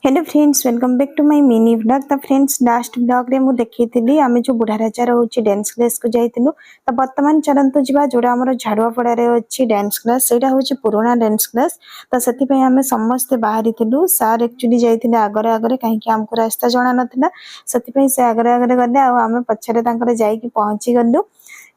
Hello friends, welcome back to my mini blog. तो friends, last blog रे मु देखी आम जो बुढ़ा राजा रोचे डांस क्लास को जाइलु। तो वर्तमान चलतु जा जोड़ा आम झाड़ुआपड़ा अच्छी डांस क्लास, से हूँ पुराना डांस क्लास। तो से आम समस्ते बाहरी सार एक्चुअली जाइए आगरे आगरे कहीं आमको रास्ता जना नाला से आगरे आगरे गले आम पछरे जाकि पहुँची गलु।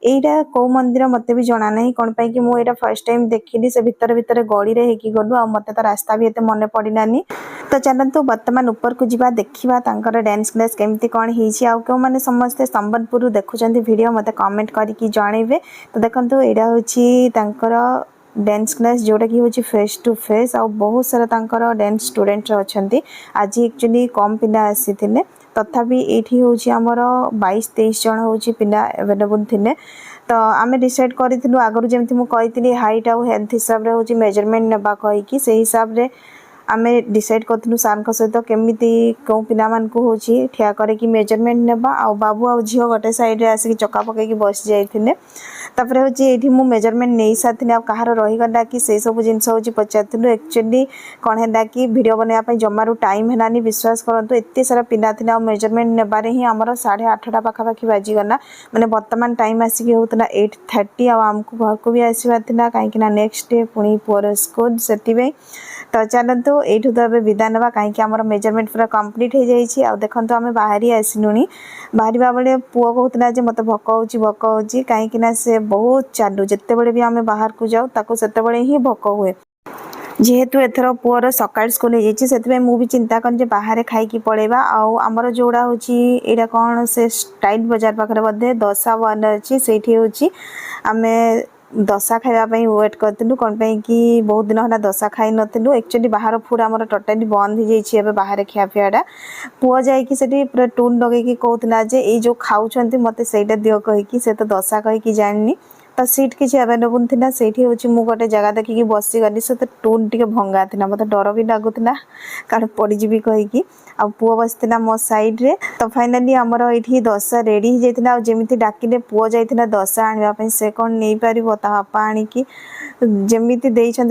एटा कौ मंदिर मत भी जना ना कौन कि मुझे फर्स्ट टाइम देखी से भितर भितर गली रे गलु आ मत तो रास्ता भी एत मन पड़ानी। तो चलतु वर्तमान ऊपर को जा देखा डांस क्लास केमती कौन हो मैंने समस्ते संबलपुर देखुं वीडियो मत कमेंट करके जनइबे। तो देखो यहाँ हूँ डांस क्लास जोटा कि हूँ फेस टू फेस आ बहुत सारा डांस स्टूडेंट अच्छा। आज एक्चुअली कम पिला आसी तथापि ये हूँ आमर 22-23 जन हूँ पिला अवेलेबल थे। तो आम डिसाइड करूँ आगु जमी मुझे हाइट आउ हेल्थ हिसाब से हूँ मेजरमेंट नाक कहीकि से हिसाब से आम डिसाइड करूँ सार सहित केमी कौ पिला हूँ ठिया करके मेजरमेंट नेबा आ बाबू आ झील गोटे सैड आसिक चका पकई बस जाते। तापर हूँ ये मेजरमेंट नहीं सारी आ कहार रहीगला कि से सब जिन हूँ पचारूँ एक्चुअली कौन है कि वीडियो बनाया जमारू टाइम है विश्वास करूँ एत सारा पिला आ मेजरमेंट नेबारे ही आमर 8:30 पाखापाखि बाजीगला। मैंने वर्तमान टाइम आसिक होता 8:30 आमको घर को भी आसबार कहीं नेक्स्ट डे पुणी पुअर स्कूल से। तो चलतु यू तो विदा ना कहीं आम मेजरमेंट पूरा कम्प्लीट हो जाए। देखो आम बाहरी आसलु बाहर बेले पुओ कहता है मत भोक हो कहीं से बहुत चालू जिते बड़े भी आम बाहर को जाऊ ताको सेते बड़े ही भोक हुए। जेहेतु एथर पुअर सकाल स्कूल हो जाए मुझे चिंता कर बाहर खाई पड़ेगा। आमर जोड़ा हूँ यहाँ कौन से स्टाइल बाजार पाखे बोधे दशा वन अच्छी से हूँ आम दशा खावाई वेट करूँ कौन कि बहुत दिन है दशा खाई नुँ। एक्चुअली बाहर फूड आम टोटाली बंद हो जाए बाहर खियापियाटा। पुआ जाकि पूरा टूल लगे कहला ये जो खाऊँ मत से दियो कहीकि से तो दशा कहीकि जानी। तो सीट किसी अवेलेबल थी से हूँ गोटे जगह देखिकी बसीगली से तो टूल टे भंगा था मत डर भी लगुला कारण पड़जी कहीकि आ पुओ बसला मो साइड रे। तो फाइनाली आमर ये दशा रेडी हो जाता जमी डाकिले पुओ जाता दशा आने से कौन नहीं पार बापा आणिकी जमी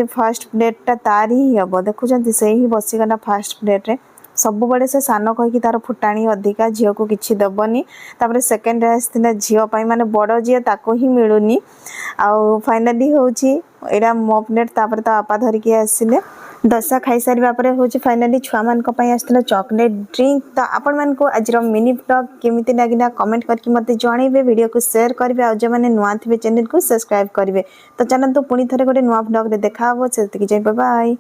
फर्स्ट प्लेटा तार ही हम देखुं से ही बसीगला फर्स्ट प्लेट्रे सब बड़े से सान कहीकि तार फुटाणी अधिका झील को किसी दबनी। तापर सेकेंड आसला झील माने बड़ झी ताको ही मिलूनी। आउ फाइनाली हूँ यहाँ मो प्लेट तापर तो बापा धरिकी आसिले दशा खाई सारे हूँ फाइनाली छुआ मान आसला चॉकलेट ड्रिंक। तो आपण मानक आज मिनी ब्लॉग केमिति लगिला कमेंट करके मत जनइबे वीडियो को शेयर करेंगे और जो मैंने नुआ थे चैनल को सब्सक्राइब करेंगे। तो चलतु पुणी थे गोटे नुआ ब्लॉग देखा से बाय।